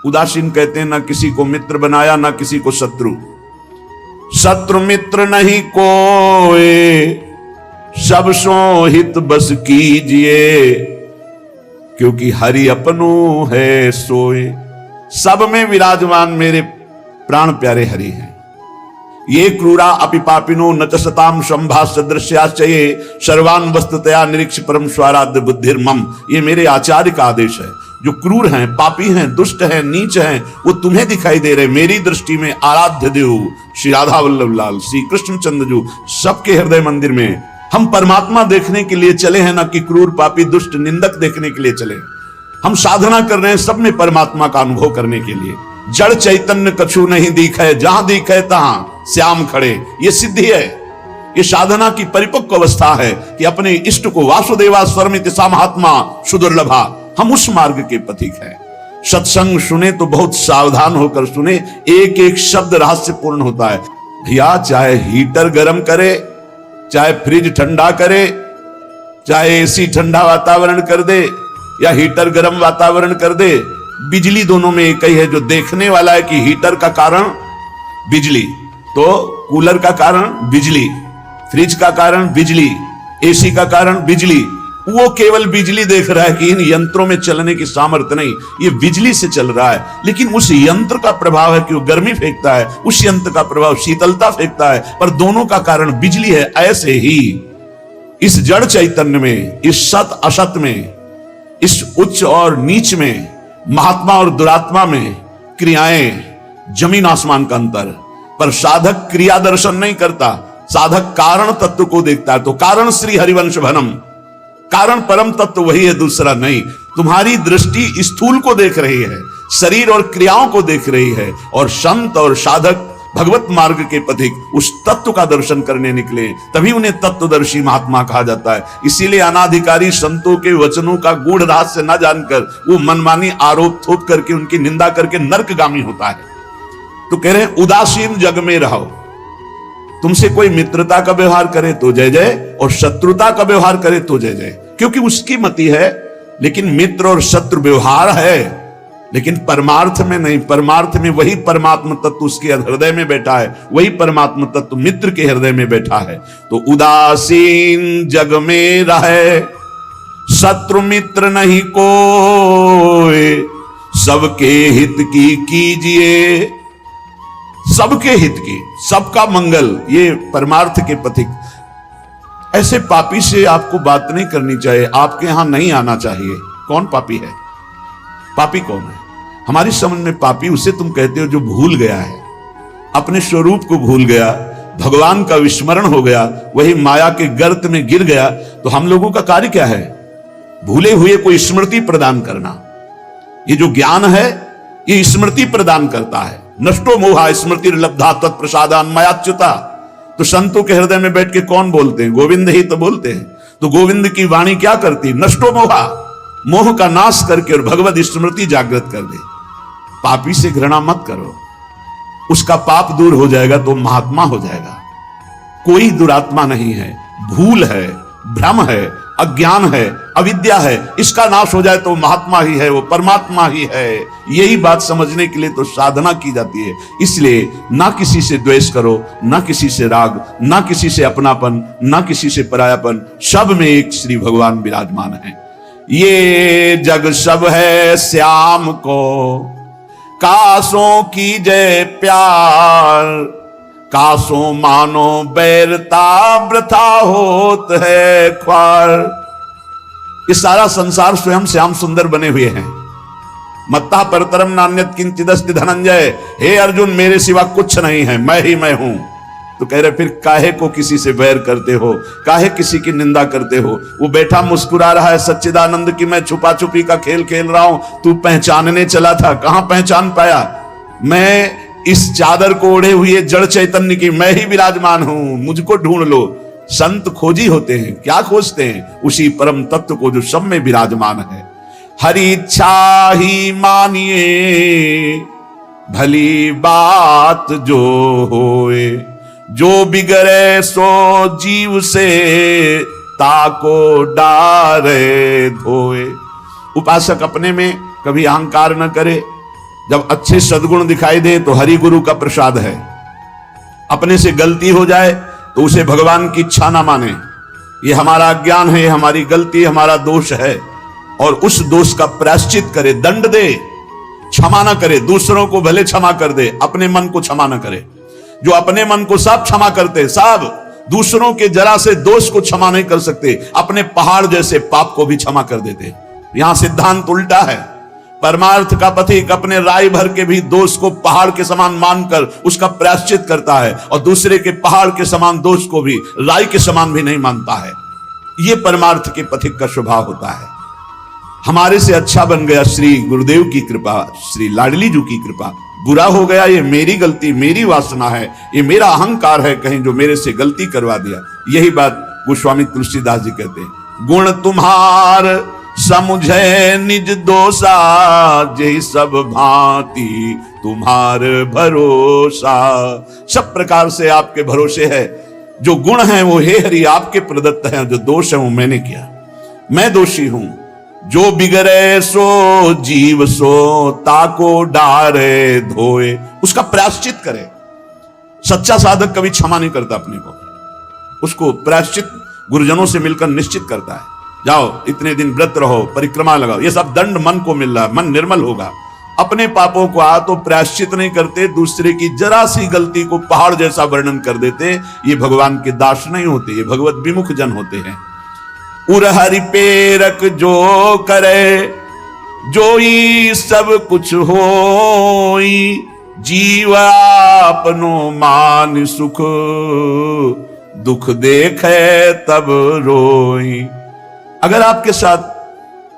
उदासीन कहते हैं ना किसी को मित्र बनाया ना किसी को शत्रु। शत्रु मित्र नहीं कोई, सब सो हित बस कीजिए, क्योंकि हरि अपनो है सोए। सब में विराजमान मेरे प्राण प्यारे हरि हैं। ये क्रूरा अपि पापिनो न च सताम संभाष्य दृश्याश्चये सर्वान् वस्तुतया निरीक्ष परम स्वाराध्य बुद्धिर्मम। ये मेरे आचार्य का आदेश है। जो क्रूर हैं, पापी हैं, दुष्ट हैं, नीच हैं, वो तुम्हें दिखाई दे रहे। मेरी दृष्टि में आराध्य देव श्री राधा वल्लभ लाल, श्री कृष्णचंद्र जी सबके हृदय मंदिर में हम परमात्मा देखने के लिए चले हैं, ना कि क्रूर पापी दुष्ट निंदक देखने के लिए चले। हम साधना कर रहे हैं सब में परमात्मा का अनुभव करने के लिए। जड़ चैतन्य कछु नहीं दिखे, जहां दिखे तहां श्याम खड़े। ये सिद्धि है, ये साधना की परिपक्व अवस्था है कि अपने इष्ट को वासुदेवा स्वरमिति सा महात्मा सुदुर्लभा। हम उस मार्ग के पथिक हैं। सत्संग सुने तो बहुत सावधान होकर सुने, एक एक शब्द रहस्यपूर्ण होता है। भैया चाहे हीटर गर्म करे, चाहे फ्रिज ठंडा करे, चाहे एसी ठंडा वातावरण कर दे या हीटर गर्म वातावरण कर दे, बिजली दोनों में एक ही है। जो देखने वाला है कि हीटर का कारण बिजली, तो कूलर का कारण बिजली, फ्रिज का कारण बिजली, एसी का कारण बिजली, वो केवल बिजली देख रहा है कि इन यंत्रों में चलने की सामर्थ्य नहीं, ये बिजली से चल रहा है। लेकिन उस यंत्र का प्रभाव है कि वो गर्मी फेंकता है, उस यंत्र का प्रभाव शीतलता फेंकता है, पर दोनों का कारण बिजली है। ऐसे ही इस जड़ चैतन्य में, इस सत असत में, इस उच्च और नीच में, महात्मा और दुरात्मा में क्रियाएं जमीन आसमान का अंतर। पर साधक क्रिया दर्शन नहीं करता, साधक कारण तत्व को देखता है। तो कारण श्री हरिवंश भनम, कारण परम तत्व वही है, दूसरा नहीं। तुम्हारी दृष्टि स्थूल को देख रही है, शरीर और क्रियाओं को देख रही है, और संत और साधक भगवत मार्ग के पथिक उस तत्व का दर्शन करने निकले, तभी उन्हें तत्वदर्शी महात्मा कहा जाता है। इसीलिए अनाधिकारी संतों के वचनों का गूढ़ रहस्य न जानकर वो मनमानी आरोप थोप करके उनकी निंदा करके नरकगामी होता है। तो कह रहे हैं उदासीन जग में रहो। तुमसे कोई मित्रता का व्यवहार करे तो जय जय, और शत्रुता का व्यवहार करे तो जय जय, क्योंकि उसकी मति है। लेकिन मित्र और शत्रु व्यवहार है, लेकिन परमार्थ में नहीं। परमार्थ में वही परमात्म तत्व उसके हृदय में बैठा है, वही परमात्म तत्व मित्र के हृदय में बैठा है। तो उदासीन जग में रहे, शत्रु मित्र नहीं कोई, सबके हित की कीजिए, सबके हित की, सबका मंगल, ये परमार्थ के पथिक। ऐसे पापी से आपको बात नहीं करनी चाहिए, आपके यहां नहीं आना चाहिए। कौन पापी है? पापी कौन है? हमारी समझ में पापी उसे तुम कहते हो जो भूल गया है, अपने स्वरूप को भूल गया, भगवान का विस्मरण हो गया, वही माया के गर्त में गिर गया। तो हम लोगों का कार्य क्या है? भूले हुए को स्मृति प्रदान करना। ये जो ज्ञान है ये स्मृति प्रदान करता है। नष्टो मोहा स्मृति लब्धा तत्प्रसादान मयाच्युता। तो संतों के हृदय में बैठ के कौन बोलते हैं? गोविंद ही तो बोलते हैं। तो गोविंद की वाणी क्या करती? नष्टो मोहा, मोह का नाश करके और भगवत स्मृति जागृत कर दे। पापी से घृणा मत करो, उसका पाप दूर हो जाएगा तो महात्मा हो जाएगा। कोई दुरात्मा नहीं है, भूल है, भ्रम है, अज्ञान है, अविद्या है, इसका नाश हो जाए तो महात्मा ही है, वो परमात्मा ही है। यही बात समझने के लिए तो साधना की जाती है। इसलिए ना किसी से द्वेष करो, ना किसी से राग, ना किसी से अपनापन, ना किसी से परायापन, सब में एक श्री भगवान विराजमान है। ये जग सब है श्याम को, कासों की जय प्यार, कासों मानो बैरता वृथा होत है ख्वार। ये सारा संसार स्वयं श्याम सुंदर बने हुए हैं। मत्ता परतरम नान्यत किंचिदस्ति धनंजय। हे अर्जुन, मेरे सिवा कुछ नहीं है, मैं ही मैं हूं। तो कह रहे फिर काहे को किसी से वैर करते हो, काहे किसी की निंदा करते हो? वो बैठा मुस्कुरा रहा है सच्चिदानंद की मैं छुपा छुपी का खेल खेल रहा हूं, तू पहचानने चला था, कहां पहचान पाया? मैं इस चादर को ओढ़े हुए जड़ चैतन्य की मैं ही विराजमान हूं, मुझको ढूंढ लो। संत खोजी होते हैं, क्या खोजते हैं? उसी परम तत्व को जो सब में विराजमान है। हरि इच्छा ही मानिए, भली बात जो होए, जो बिगड़े सो जीव से, ताको डारे धोए। उपासक अपने में कभी अहंकार न करे, जब अच्छे सद्गुण दिखाई दे तो हरि गुरु का प्रसाद है। अपने से गलती हो जाए तो उसे भगवान की इच्छा ना माने, ये हमारा अज्ञान है, हमारी गलती, हमारा दोष है, और उस दोष का प्रायश्चित करे, दंड दे, क्षमा ना करे। दूसरों को भले क्षमा कर दे, अपने मन को क्षमा ना करे। जो अपने मन को सब क्षमा करते, सब दूसरों के जरा से दोष को क्षमा नहीं कर सकते, अपने पहाड़ जैसे पाप को भी क्षमा कर देते। यहां सिद्धांत उल्टा है। परमार्थ का पथिक अपने राय भर के भी दोष को पहाड़ के समान मानकर उसका प्रायश्चित करता है, और दूसरे के पहाड़ के समान दोष को भी राय के समान भी नहीं मानता है। यह परमार्थ के पथिक का स्वभाव होता है। हमारे से अच्छा बन गया श्री गुरुदेव की कृपा, श्री लाडली जी की कृपा। बुरा हो गया, ये मेरी गलती, मेरी वासना है, ये मेरा अहंकार है कहीं जो मेरे से गलती करवा दिया। यही बात गोस्वामी तुलसीदास जी कहते हैं, गुण तुम्हार समुझे निज दोषा, जय सब भांति तुम्हार भरोसा। सब प्रकार से आपके भरोसे है। जो गुण है वो हे हरि आपके प्रदत्त हैं, जो दोष है वो मैंने किया, मैं दोषी हूं। जो बिगड़े सो जीव सो, ताको डारे धोए, उसका प्रायश्चित करे। सच्चा साधक कभी क्षमा नहीं करता अपने को, उसको प्रायश्चित गुरुजनों से मिलकर निश्चित करता है। जाओ इतने दिन व्रत रहो, परिक्रमा लगाओ, ये सब दंड मन को मिल रहा है, मन निर्मल होगा। अपने पापों को तो प्रायश्चित नहीं करते, दूसरे की जरा सी गलती को पहाड़ जैसा वर्णन कर देते। ये भगवान के दास नहीं होते, ये भगवत विमुख जन होते हैं। उरहरि पेरक जो करे, जोई सब कुछ होई, जीवा अपनो मान सुख, दुख देखे तब रोई। अगर आपके साथ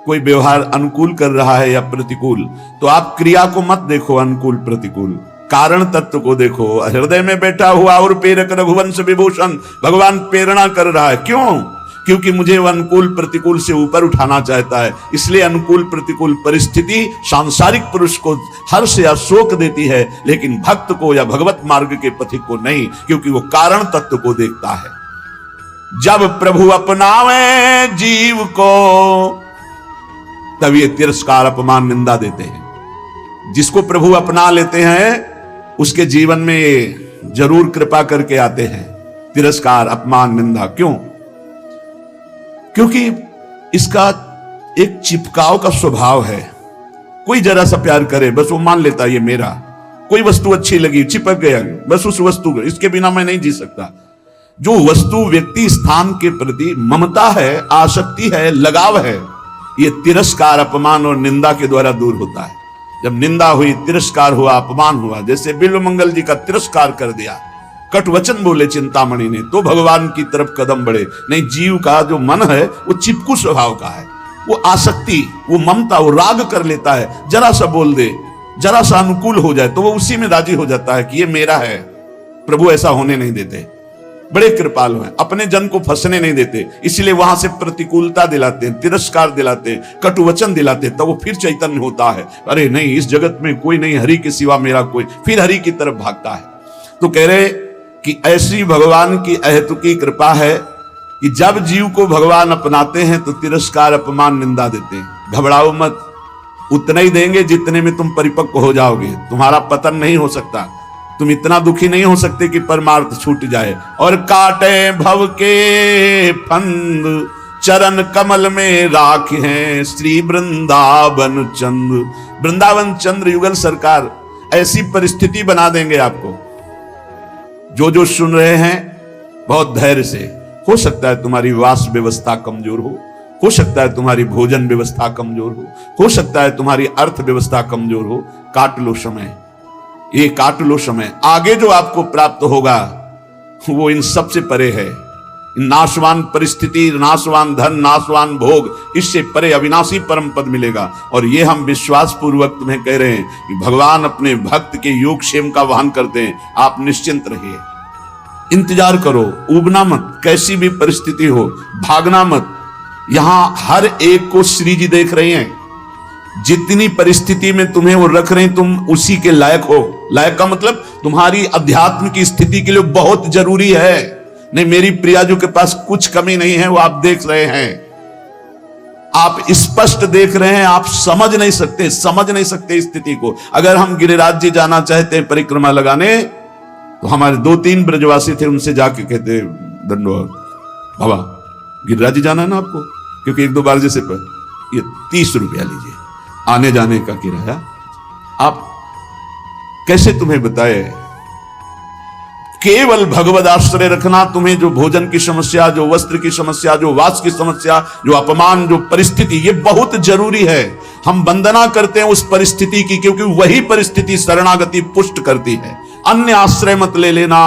कोई व्यवहार अनुकूल कर रहा है या प्रतिकूल, तो आप क्रिया को मत देखो अनुकूल प्रतिकूल, कारण तत्व को देखो। हृदय में बैठा हुआ और प्रेरक रघुवंश विभूषण भगवान प्रेरणा कर रहा है। क्यों? क्योंकि मुझे वह अनुकूल प्रतिकूल से ऊपर उठाना चाहता है। इसलिए अनुकूल प्रतिकूल परिस्थिति सांसारिक पुरुष को हर्ष या शोक देती है, लेकिन भक्त को या भगवत मार्ग के पथिक को नहीं, क्योंकि वो कारण तत्व को देखता है। जब प्रभु अपनावे जीव को, तब ये तिरस्कार अपमान निंदा देते हैं। जिसको प्रभु अपना लेते हैं उसके जीवन में ये जरूर कृपा करके आते हैं, तिरस्कार अपमान निंदा। क्यों? क्योंकि इसका एक चिपकाव का स्वभाव है। कोई जरा सा प्यार करे बस वो मान लेता ये मेरा। कोई वस्तु अच्छी लगी, चिपक गया बस उस वस्तु को, इसके बिना मैं नहीं जी सकता। जो वस्तु व्यक्ति स्थान के प्रति ममता है, आसक्ति है, लगाव है, ये तिरस्कार अपमान और निंदा के द्वारा दूर होता है। जब निंदा हुई, तिरस्कार हुआ, अपमान हुआ, जैसे बिल्वमंगल जी का तिरस्कार कर दिया, कट वचन बोले चिंतामणि ने, तो भगवान की तरफ कदम बढ़े। नहीं, जीव का जो मन है वो चिपकू स्वभाव का है, वो आसक्ति, वो ममता, वो राग कर लेता है। जरा सा बोल दे, जरा सा अनुकूल हो जाए तो वो उसी में राजी हो जाता है कि ये मेरा है। प्रभु ऐसा होने नहीं देते, बड़े कृपालु हैं, अपने जन को फंसने नहीं देते। इसलिए वहां से प्रतिकूलता दिलाते हैं, तिरस्कार दिलाते हैं, कटु वचन दिलाते हैं, तब वो फिर चैतन्य होता है। अरे नहीं, इस जगत में कोई नहीं, हरि के सिवा मेरा कोई, फिर हरि की तरफ भागता है। तो कह रहे कि ऐसी भगवान की अहेतुकी कृपा है कि जब जीव को भगवान अपनाते हैं तो तिरस्कार अपमान निंदा देते हैं। घबराओ मत, उतना ही देंगे जितने में तुम परिपक्व हो जाओगे। तुम्हारा पतन नहीं हो सकता, तुम इतना दुखी नहीं हो सकते कि परमार्थ छूट जाए। और काटे भव के फंद, चरण कमल में राख हैं श्री वृंदावन चंद्र। वृंदावन चंद्र युगल सरकार ऐसी परिस्थिति बना देंगे आपको। जो जो सुन रहे हैं बहुत धैर्य से, सकता है तुम्हारी वास व्यवस्था कमजोर हो सकता है तुम्हारी भोजन व्यवस्था कमजोर हो सकता है तुम्हारी अर्थ व्यवस्था कमजोर हो। काट लो समय, ये काट लो समय। आगे जो आपको प्राप्त होगा वो इन सब से परे है। नाशवान परिस्थिति, नाशवान धन, नाशवान भोग, इससे परे अविनाशी परम पद मिलेगा। और ये हम विश्वास पूर्वक तुम्हें कह रहे हैं कि भगवान अपने भक्त के योग क्षेम का वहन करते हैं। आप निश्चिंत रहिए, इंतजार करो, उबना मत, कैसी भी परिस्थिति हो भागना मत। यहां हर एक को श्री जी देख रही हैं। जितनी परिस्थिति में तुम्हें वो रख रहे हैं, तुम उसी के लायक हो। लायक का मतलब तुम्हारी अध्यात्म की स्थिति के लिए बहुत जरूरी है। नहीं, मेरी प्रिया जो के पास कुछ कमी नहीं है, वो आप देख रहे हैं। आप स्पष्ट देख रहे हैं, आप समझ नहीं सकते स्थिति को। अगर हम गिरिराज जी जाना चाहते हैं परिक्रमा लगाने, तो हमारे 2-3 ब्रजवासी थे, उनसे जाके कहते दंडोत बाबा गिरिराज जी जाना है ना आपको, क्योंकि 1-2 बार जैसे पर ये 30 रुपया लीजिए आने जाने का किराया। आप कैसे तुम्हें बताए, केवल भगवद आश्रय रखना। तुम्हें जो भोजन की समस्या, जो वस्त्र की समस्या, जो वास की समस्या, जो अपमान, जो परिस्थिति, ये बहुत जरूरी है। हम वंदना करते हैं उस परिस्थिति की, क्योंकि वही परिस्थिति शरणागति पुष्ट करती है। अन्य आश्रय मत ले लेना,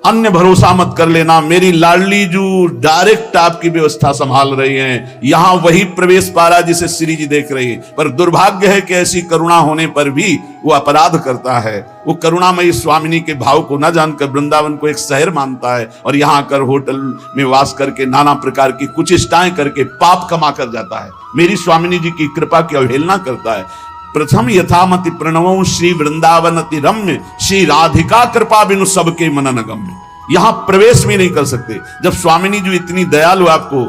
अन्य भरोसा मत कर लेना। मेरी लाडली जो डायरेक्ट आपकी व्यवस्था संभाल रही हैं, यहां वही प्रवेश पा रहा जिसे श्री जी देख रही है। पर दुर्भाग्य है कि ऐसी करुणा होने पर भी वो अपराध करता है। वो करुणामयी स्वामिनी के भाव को न जानकर वृंदावन को एक शहर मानता है, और यहां आकर होटल में वास करके नाना प्रकार की कुचेष्टाएं करके पाप कमा कर जाता है। मेरी स्वामिनी जी की कृपा की अवहेलना करता है। प्रथम यथामति प्रणवों श्री वृंदावन अति रम्य, श्री राधिका कृपा बिनु सबके मनन गम्य। यहां प्रवेश भी नहीं कर सकते। जब स्वामिनी जी इतनी दयालु आपको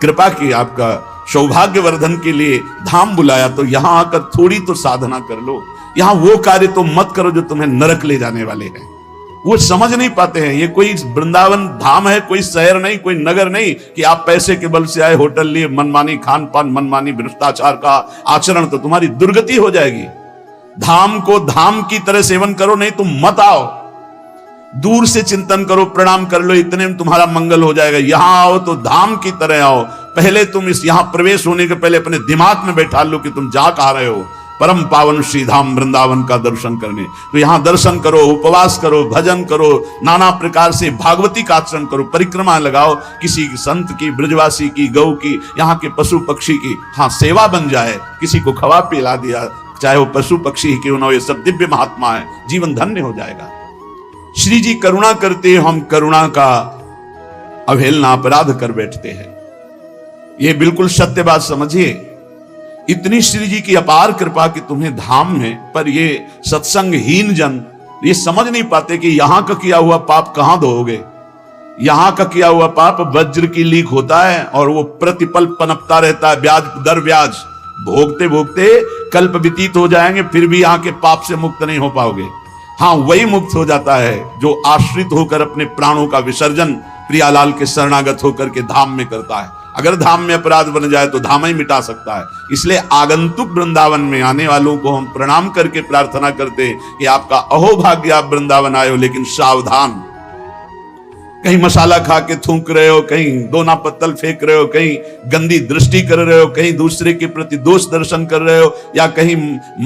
कृपा की, आपका सौभाग्य वर्धन के लिए धाम बुलाया, तो यहां आकर थोड़ी तो साधना कर लो। यहां वो कार्य तो मत करो जो तुम्हें नरक ले जाने वाले हैं। वो समझ नहीं पाते हैं, ये कोई वृंदावन धाम है, कोई शहर नहीं, कोई नगर नहीं कि आप पैसे के बल से आए, होटल लिए, मनमानी खान पान, मनमानी भ्रष्टाचार का आचरण, तो तुम्हारी दुर्गति हो जाएगी। धाम को धाम की तरह सेवन करो, नहीं तुम मत आओ। दूर से चिंतन करो, प्रणाम कर लो, इतने में तुम्हारा मंगल हो जाएगा। यहां आओ तो धाम की तरह आओ। पहले तुम इस यहां प्रवेश होने के पहले अपने दिमाग में बैठा लो कि तुम जा कहां रहे हो। परम पावन श्री धाम वृंदावन का दर्शन करने, तो यहां दर्शन करो, उपवास करो, भजन करो, नाना प्रकार से भागवती का आचरण करो, परिक्रमा लगाओ, किसी संत की, ब्रजवासी की, गौ की, यहाँ के पशु पक्षी की। हाँ, सेवा बन जाए, किसी को खवा पिला दिया, चाहे वो पशु पक्षी ही क्यों ना हो, ये सब दिव्य महात्मा है, जीवन धन्य हो जाएगा। श्री जी करुणा करते, हम करुणा का अवहेलना, अपराध कर बैठते हैं। ये बिल्कुल सत्य बात समझिए। इतनी श्री जी की अपार कृपा कि तुम्हें धाम में, पर ये सत्संगहीन जन ये समझ नहीं पाते कि यहां का किया हुआ पाप कहां धोओगे। यहां का किया हुआ पाप वज्र की लीक होता है, और वो प्रतिपल पनपता रहता है, ब्याज दर ब्याज। भोगते भोगते कल्प व्यतीत हो जाएंगे, फिर भी यहाँ के पाप से मुक्त नहीं हो पाओगे। हाँ, वही मुक्त हो जाता है जो आश्रित होकर अपने प्राणों का विसर्जन प्रियालाल के शरणागत होकर के धाम में करता है। अगर धाम में अपराध बन जाए तो धाम ही मिटा सकता है। इसलिए आगंतुक वृंदावन में आने वालों को हम प्रणाम करके प्रार्थना करते हैं कि आपका अहोभाग्य, आप वृंदावन आए हो, लेकिन सावधान। कहीं मसाला खा के थूक रहे हो, कहीं दोना पत्तल फेंक रहे हो, कहीं गंदी दृष्टि कर रहे हो, कहीं दूसरे के प्रति दोष दर्शन कर रहे हो, या कहीं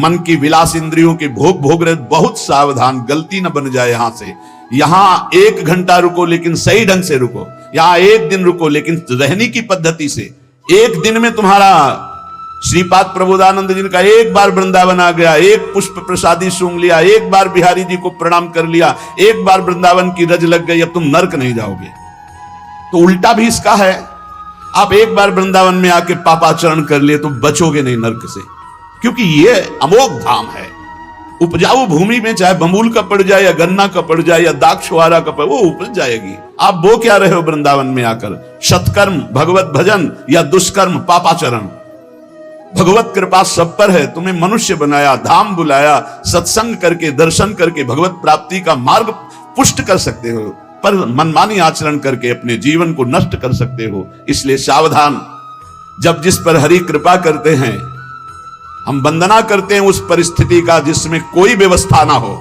मन की विलास इंद्रियों के भोग भोग रहे हो। बहुत सावधान, गलती न बन जाए। यहां से यहां 1 घंटा रुको, लेकिन सही ढंग से रुको। यहां 1 दिन रुको, लेकिन रहने की पद्धति से। 1 दिन में तुम्हारा श्रीपाद प्रबोधानंद जी का 1 बार वृंदावन आ गया, 1 पुष्प प्रसादी सूंघ लिया, 1 बार बिहारी जी को प्रणाम कर लिया, 1 बार वृंदावन की रज लग गई, अब तुम नरक नहीं जाओगे। तो उल्टा भी इसका है, आप 1 बार वृंदावन में आके पापाचरण कर लिए तो बचोगे नहीं नरक से, क्योंकि ये अमोघ धाम है। उपजाऊ भूमि में चाहे बमूल का पड़ जाए, या गन्ना का पड़ जाए, या दाक्षवारा का पड़, वो उपज जाएगी। आप बो क्या रहे हो वृंदावन में आकर? सत्कर्म भगवत भजन, या दुष्कर्म पापाचरण? भगवत कृपा सब पर है। तुम्हें मनुष्य बनाया, धाम बुलाया, सत्संग करके, दर्शन करके भगवत प्राप्ति का मार्ग पुष्ट कर सकते हो, पर मनमानी आचरण करके अपने जीवन को नष्ट कर सकते हो। इसलिए सावधान। जब जिस पर हरि कृपा करते हैं, हम वंदना करते हैं उस परिस्थिति का जिसमें कोई व्यवस्था ना हो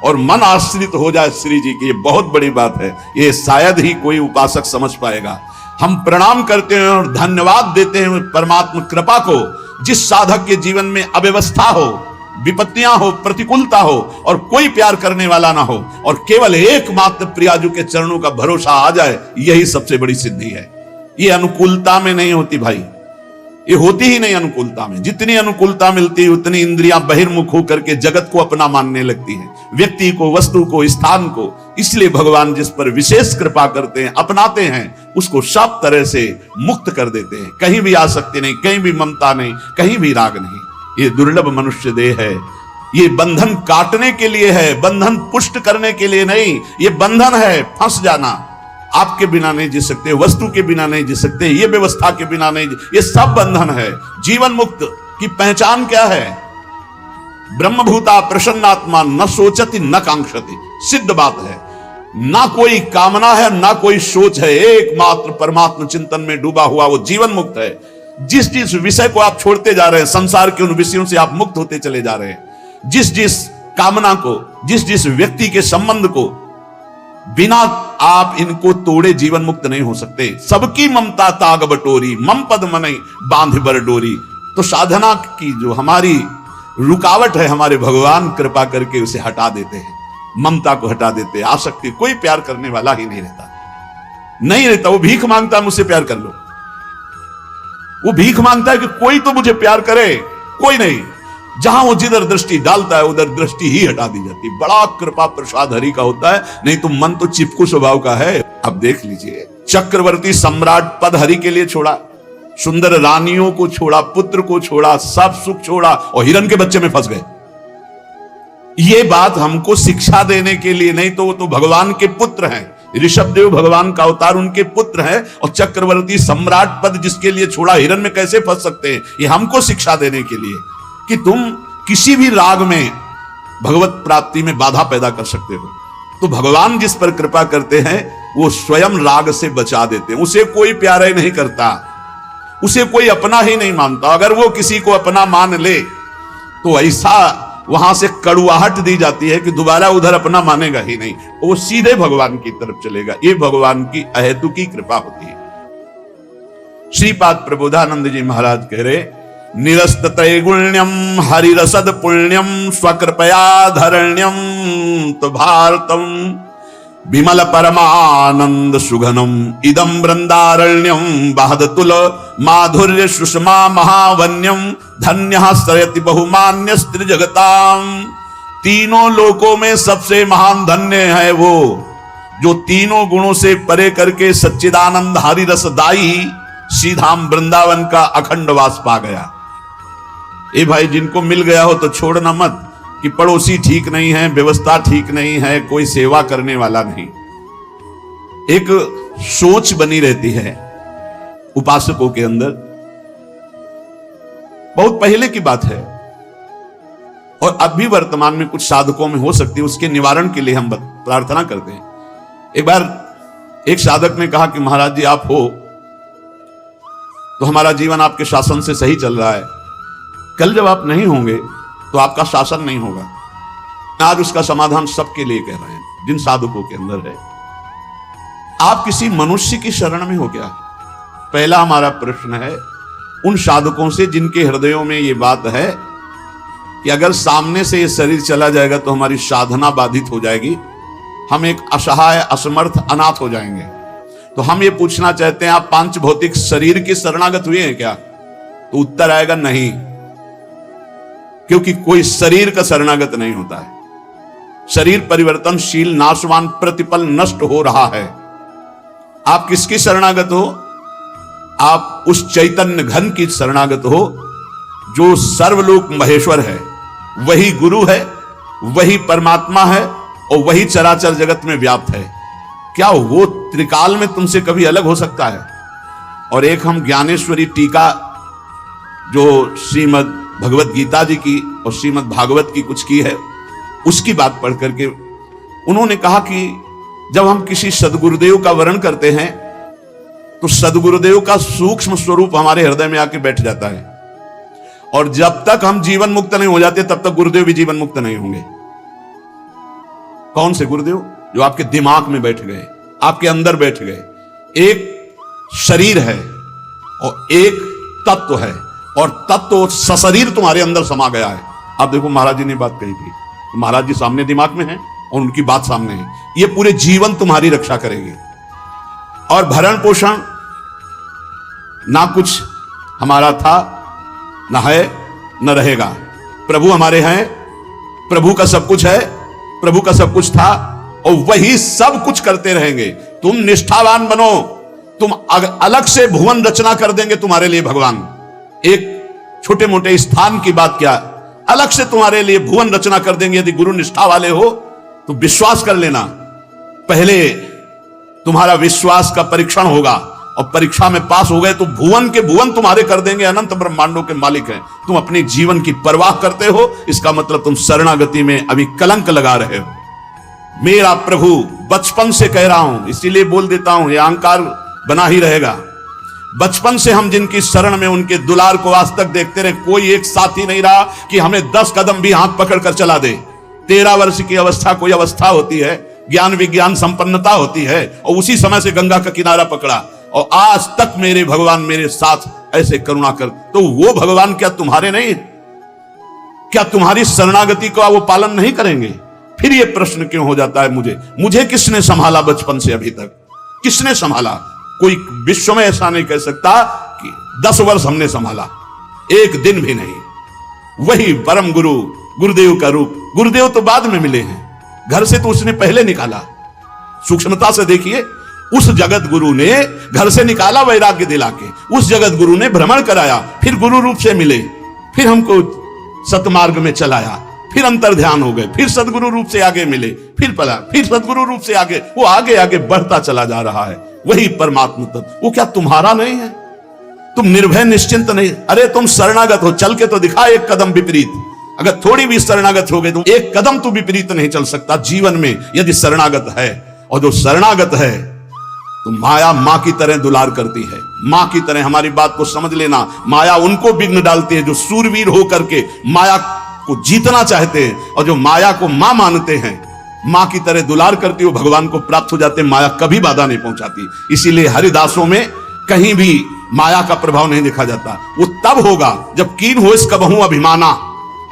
और मन आश्रित हो जाए श्री जी की, ये बहुत बड़ी बात है। ये शायद ही कोई उपासक समझ पाएगा। हम प्रणाम करते हैं और धन्यवाद देते हैं परमात्मा कृपा को, जिस साधक के जीवन में अव्यवस्था हो, विपत्तियां हो, प्रतिकूलता हो, और कोई प्यार करने वाला ना हो, और केवल एकमात्र प्रियाजू के चरणों का भरोसा आ जाए, यही सबसे बड़ी सिद्धि है। ये अनुकूलता में नहीं होती भाई, ये होती ही नहीं अनुकूलता में। जितनी अनुकूलता मिलती है उतनी इंद्रियां बहिर्मुख होकर के जगत को अपना मानने लगती हैं, व्यक्ति को, वस्तु को, स्थान को। इसलिए भगवान जिस पर विशेष कृपा करते हैं, अपनाते हैं, उसको सब तरह से मुक्त कर देते हैं। कहीं भी आसक्ति नहीं, कहीं भी ममता नहीं, कहीं भी राग नहीं। ये दुर्लभ मनुष्य देह है। ये बंधन काटने के लिए है, बंधन पुष्ट करने के लिए नहीं। ये बंधन है फंस जाना। आपके बिना नहीं जी सकते, वस्तु के बिना नहीं जी सकते, ये व्यवस्था के बिना नहीं, ये सब बंधन है। जीवन मुक्त की पहचान क्या है? ब्रह्मभूता प्रसन्नात्मा न सोचति न कांक्षति, सिद्ध बात है। ना कोई कामना है ना कोई सोच है, एकमात्र परमात्मा चिंतन में डूबा हुआ वो जीवन मुक्त है। जिस जिस विषय को आप छोड़ते जा रहे हैं, संसार के उन विषयों से आप मुक्त होते चले जा रहे हैं। जिस जिस कामना को, जिस जिस व्यक्ति के संबंध को, बिना आप इनको तोड़े जीवन मुक्त नहीं हो सकते। सबकी ममता ताग बटोरी, मम पद मनई बांध बर डोरी। तो साधना की जो हमारी रुकावट है, हमारे भगवान कृपा करके उसे हटा देते हैं, ममता को हटा देते हैं। आसक्ति, कोई प्यार करने वाला ही नहीं रहता। वो भीख मांगता है, मुझसे प्यार कर लो। वो भीख मांगता है कि कोई तो मुझे प्यार करे, कोई नहीं। जहां वो जिधर दृष्टि डालता है उधर दृष्टि ही हटा दी जाती। बड़ा कृपा प्रसाद हरि का होता है, नहीं तो मन तो चिपकू स्वभाव का है। अब देख लीजिए, चक्रवर्ती सम्राट पद हरि के लिए छोड़ा, सुंदर रानियों को छोड़ा, पुत्र को छोड़ा, सब सुख छोड़ा और हिरण के बच्चे में फंस गए। ये बात हमको शिक्षा देने के लिए नहीं, तो वो तो भगवान के पुत्र हैं। ऋषभदेव भगवान का अवतार, उनके पुत्र हैं। और चक्रवर्ती सम्राट पद जिसके लिए छोड़ा, हिरण में कैसे फंस सकते हैं? ये हमको शिक्षा देने के लिए कि तुम किसी भी राग में भगवत प्राप्ति में बाधा पैदा कर सकते हो। तो भगवान जिस पर कृपा करते हैं वो स्वयं राग से बचा देते हैं। उसे कोई प्यार ही नहीं करता, उसे कोई अपना ही नहीं मानता। अगर वो किसी को अपना मान ले तो ऐसा वहां से कड़ुआहट दी जाती है कि दोबारा उधर अपना मानेगा ही नहीं, वो सीधे भगवान की तरफ चलेगा। ये भगवान की अहेतुकी कृपा होती है। श्रीपाद प्रबोधानंद जी महाराज कह रहे, निरस्त त्रैगुण्यम हरिरसद पुण्यम स्वकृपया धरण्यम तो भारतम विमल परमानंद सुघनम इदम वृंदारण्यम बहदतुल माधुर्य सुषमा महावन्यम धन्य सरयति बहुमान्य स्त्री जगताम। तीनों लोकों में सबसे महान धन्य है वो जो तीनों गुणों से परे करके सच्चिदानंद हरिरसदाई श्रीधाम वृंदावन का अखंड वास पा गया। ए भाई, जिनको मिल गया हो तो छोड़ना मत कि पड़ोसी ठीक नहीं है, व्यवस्था ठीक नहीं है, कोई सेवा करने वाला नहीं। एक सोच बनी रहती है उपासकों के अंदर, बहुत पहले की बात है और अब भी वर्तमान में कुछ साधकों में हो सकती है। उसके निवारण के लिए हम प्रार्थना करते हैं। एक बार एक साधक ने कहा कि महाराज जी आप हो तो हमारा जीवन आपके शासन से सही चल रहा है, कल जब आप नहीं होंगे तो आपका शासन नहीं होगा। आज उसका समाधान सबके लिए कह रहे हैं, जिन साधकों के अंदर है। आप किसी मनुष्य की शरण में हो क्या? पहला हमारा प्रश्न है उन साधकों से जिनके हृदयों में ये बात है कि अगर सामने से ये शरीर चला जाएगा तो हमारी साधना बाधित हो जाएगी, हम एक असहाय असमर्थ अनाथ हो जाएंगे। तो हम ये पूछना चाहते हैं, आप पांच भौतिक शरीर के शरणागत हुए हैं क्या? तो उत्तर आएगा नहीं, क्योंकि कोई शरीर का शरणागत नहीं होता है। शरीर परिवर्तनशील, नाशवान, प्रतिपल नष्ट हो रहा है। आप किसकी शरणागत हो? आप उस चैतन्य घन की शरणागत हो जो सर्वलोक महेश्वर है, वही गुरु है, वही परमात्मा है और वही चराचर जगत में व्याप्त है। क्या वो त्रिकाल में तुमसे कभी अलग हो सकता है? और एक हम ज्ञानेश्वरी टीका जो श्रीमद् भगवत गीता जी की और श्रीमद् भागवत की कुछ की है, उसकी बात पढ़ करके उन्होंने कहा कि जब हम किसी सदगुरुदेव का वर्णन करते हैं तो सदगुरुदेव का सूक्ष्म स्वरूप हमारे हृदय में आके बैठ जाता है, और जब तक हम जीवन मुक्त नहीं हो जाते तब तक गुरुदेव भी जीवन मुक्त नहीं होंगे। कौन से गुरुदेव? जो आपके दिमाग में बैठ गए, आपके अंदर बैठ गए। एक शरीर है और एक तत्व है, और तत्व सशरीर तुम्हारे अंदर समा गया है। अब देखो महाराज जी ने बात कही थी, तो महाराज जी सामने दिमाग में है और उनकी बात सामने है। ये पूरे जीवन तुम्हारी रक्षा करेंगे। और भरण पोषण ना कुछ हमारा था, ना है, न रहेगा। प्रभु हमारे हैं, प्रभु का सब कुछ है, प्रभु का सब कुछ था और वही सब कुछ करते रहेंगे। तुम निष्ठावान बनो, तुम अलग से भुवन रचना कर देंगे तुम्हारे लिए भगवान। एक छोटे मोटे स्थान की बात क्या, अलग से तुम्हारे लिए भुवन रचना कर देंगे। यदि गुरु निष्ठा वाले हो तो विश्वास कर लेना, पहले तुम्हारा विश्वास का परीक्षण होगा और परीक्षा में पास हो गए तो भुवन के भुवन तुम्हारे कर देंगे, अनंत ब्रह्मांडों के मालिक हैं। तुम अपने जीवन की परवाह करते हो, इसका मतलब तुम शरणागति में अभी कलंक लगा रहे हो। मेरा प्रभु बचपन से कह रहा हूं, इसीलिए बोल देता हूं, यह अहंकार बना ही रहेगा। बचपन से हम जिनकी शरण में उनके दुलार को आज तक देखते रहे, कोई एक साथी नहीं रहा कि हमें 10 कदम भी हाथ पकड़ कर चला दे। 13 वर्ष की अवस्था कोई अवस्था होती है, ज्ञान विज्ञान संपन्नता होती है, और उसी समय से गंगा का किनारा पकड़ा और आज तक मेरे भगवान मेरे साथ ऐसे करुणा कर। तो वो भगवान क्या तुम्हारे नहीं? क्या तुम्हारी शरणागति का वो पालन नहीं करेंगे? फिर ये प्रश्न क्यों हो जाता है मुझे किसने संभाला बचपन से अभी तक? किसने संभाला? कोई विश्व में ऐसा नहीं कह सकता कि 10 वर्ष हमने संभाला, एक दिन भी नहीं। वही परम गुरु गुरुदेव का रूप। गुरुदेव तो बाद में मिले हैं, घर से तो उसने पहले निकाला। सूक्ष्मता से देखिए, उस जगत गुरु ने घर से निकाला वैराग्य दिला के, उस जगत गुरु ने भ्रमण कराया, फिर गुरु रूप से मिले, फिर हमको सतमार्ग में चलाया, फिर अंतर ध्यान हो गए, फिर सदगुरु रूप से आगे मिले, फिर पला, फिर सदगुरु रूप से आगे, वो आगे आगे बढ़ता चला जा रहा है। वही परमात्मा तत्व, वो क्या तुम्हारा नहीं है? तुम निर्भय निश्चिंत नहीं? अरे तुम शरणागत हो, चल के तो दिखा एक कदम विपरीत। अगर थोड़ी भी शरणागत हो गए तो एक कदम तो विपरीत नहीं चल सकता जीवन में, यदि शरणागत है। और जो शरणागत है तो माया मां की तरह दुलार करती है, मां की तरह। हमारी बात को समझ लेना, माया उनको विघ्न डालती है जो सूरवीर होकर के माया को जीतना चाहते हैं, और जो माया को मां मानते हैं, मां की तरह दुलार करती हो, भगवान को प्राप्त हो जाते हैं। माया कभी बाधा नहीं पहुंचाती। इसीलिए हरिदासों में कहीं भी माया का प्रभाव नहीं देखा जाता। वो तब होगा जब कीन हो इसका बहु अभिमाना,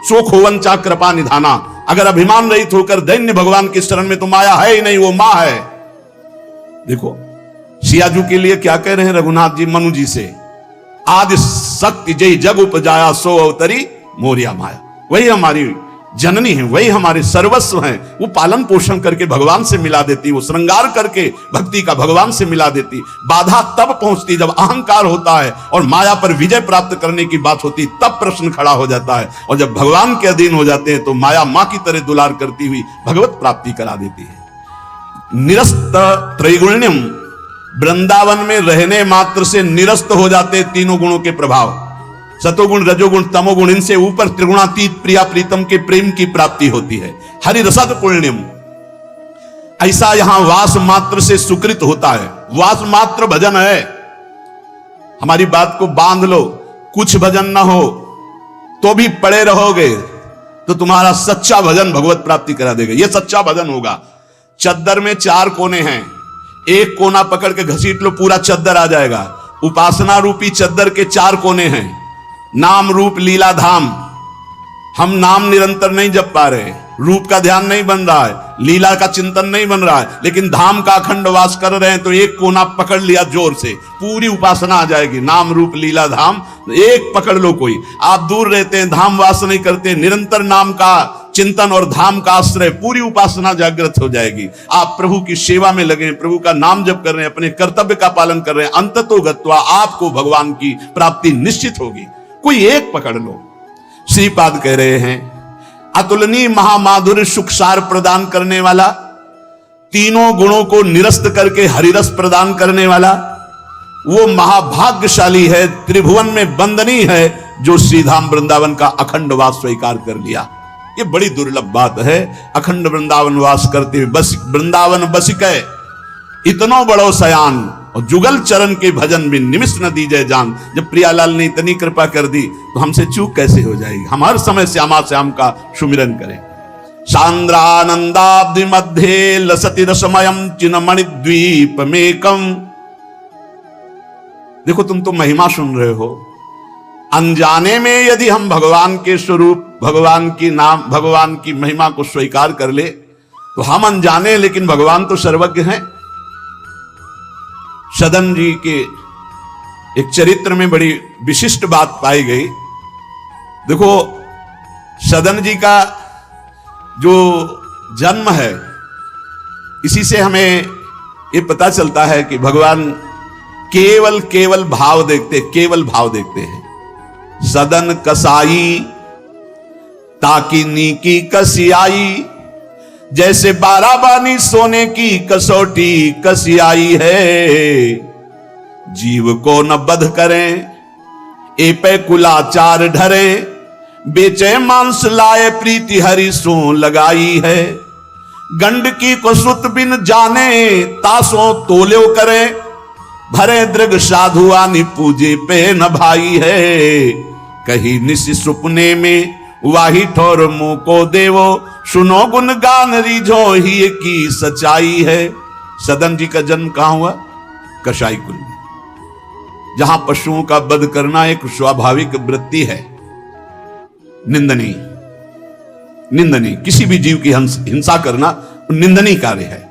शोक होवन चा कृपा निधाना। अगर अभिमान रहित होकर दैन्य भगवान की शरण में, तो माया है ही नहीं, वो मां है। देखो सियाजू के लिए क्या कह रहे हैं रघुनाथ जी मनु जी से, आदि शक्ति जय जग उपजाया सो अवतरी मोरिया माया। वही हमारी जननी है, वही हमारे सर्वस्व हैं। वो पालन पोषण करके भगवान से मिला देती, वो श्रृंगार करके भक्ति का भगवान से मिला देती। बाधा तब पहुंचती जब अहंकार होता है और माया पर विजय प्राप्त करने की बात होती, तब प्रश्न खड़ा हो जाता है। और जब भगवान के अधीन हो जाते हैं तो माया मां की तरह दुलार करती हुई भगवत प्राप्ति करा देती है। निरस्त त्रैगुण्यम, वृंदावन में रहने मात्र से निरस्त हो जाते तीनों गुणों के प्रभाव, सतोगुण रजोगुण तमोगुण। इनसे ऊपर त्रिगुणातीत प्रिया प्रीतम के प्रेम की प्राप्ति होती है। हरि रसद पुण्यम, ऐसा यहां वास मात्र से सुकृत होता है। वास मात्र भजन है। हमारी बात को बांध लो, कुछ भजन ना हो तो भी पड़े रहोगे तो तुम्हारा सच्चा भजन भगवत प्राप्ति करा देगा। यह सच्चा भजन होगा। चद्दर में 4 कोने हैं, एक कोना पकड़ के घसीट लो, पूरा चद्दर आ जाएगा। उपासना रूपी चद्दर के 4 कोने हैं, नाम रूप लीला धाम। हम नाम निरंतर नहीं जप पा रहे, रूप का ध्यान नहीं बन रहा है, लीला का चिंतन नहीं बन रहा है, लेकिन धाम का अखंड वास कर रहे हैं तो एक कोना पकड़ लिया जोर से, पूरी उपासना आ जाएगी। नाम रूप लीला धाम एक पकड़ लो। कोई आप दूर रहते हैं, धाम वास नहीं करते, निरंतर नाम का चिंतन और धाम का आश्रय, पूरी उपासना जागृत हो जाएगी। आप प्रभु की सेवा में लगे, प्रभु का नाम जप कर रहे हैं, अपने कर्तव्य का पालन कर रहे हैं, अंततो गत्वा आपको भगवान की प्राप्ति निश्चित होगी। कोई एक पकड़ लो। श्रीपाद कह रहे हैं, अतुलनीय महामाधुर्य सुख सार प्रदान करने वाला, तीनों गुणों को निरस्त करके हरिरस प्रदान करने वाला, वो महाभाग्यशाली है, त्रिभुवन में वंदनीय है, जो श्रीधाम वृंदावन का अखंड वास स्वीकार कर लिया। ये बड़ी दुर्लभ बात है। अखंड वृंदावन वास करते हुए बस वृंदावन बसिकै इतनो बड़ो सयान, और जुगल चरण के भजन में निमिष न दीजिए जान। जब प्रियालाल ने इतनी कृपा कर दी तो हमसे चूक कैसे हो जाएगी? हम हर समय श्यामा श्याम का सुमिरन करें। सांद्रानंदाब्धि मध्य लसति रसमयम चिन्मणि द्वीप मेकम। देखो तुम तो महिमा सुन रहे हो, अनजाने में यदि हम भगवान के स्वरूप, भगवान की नाम, भगवान की महिमा को स्वीकार कर ले तो हम अनजाने, लेकिन भगवान तो सर्वज्ञ हैं। सदन जी के एक चरित्र में बड़ी विशिष्ट बात पाई गई। देखो सदन जी का जो जन्म है, इसी से हमें ये पता चलता है कि भगवान केवल भाव देखते, केवल भाव देखते हैं। सदन कसाई ताकि नीकी कसियाई, जैसे बाराबानी सोने की कसौटी कसी आई है। जीव को न बध करें ए पे कुलाचार ढरे, बेचे मांस लाए प्रीति हरि सो लगाई है। गंडकी को सुत बिन जाने तासों तोल्यो करे, भरे दृग साधु आनि पूजे पे न भाई है। कही निशि सुपने में वाही ठोर मुंह को देवो, सुनो गुण गान रीझो ही की सच्चाई है। सदन जी का जन्म कहां हुआ? कसाई कुल में, जहां पशुओं का वध करना एक स्वाभाविक वृत्ति है, निंदनीय। किसी भी जीव की हिंसा करना निंदनीय कार्य है।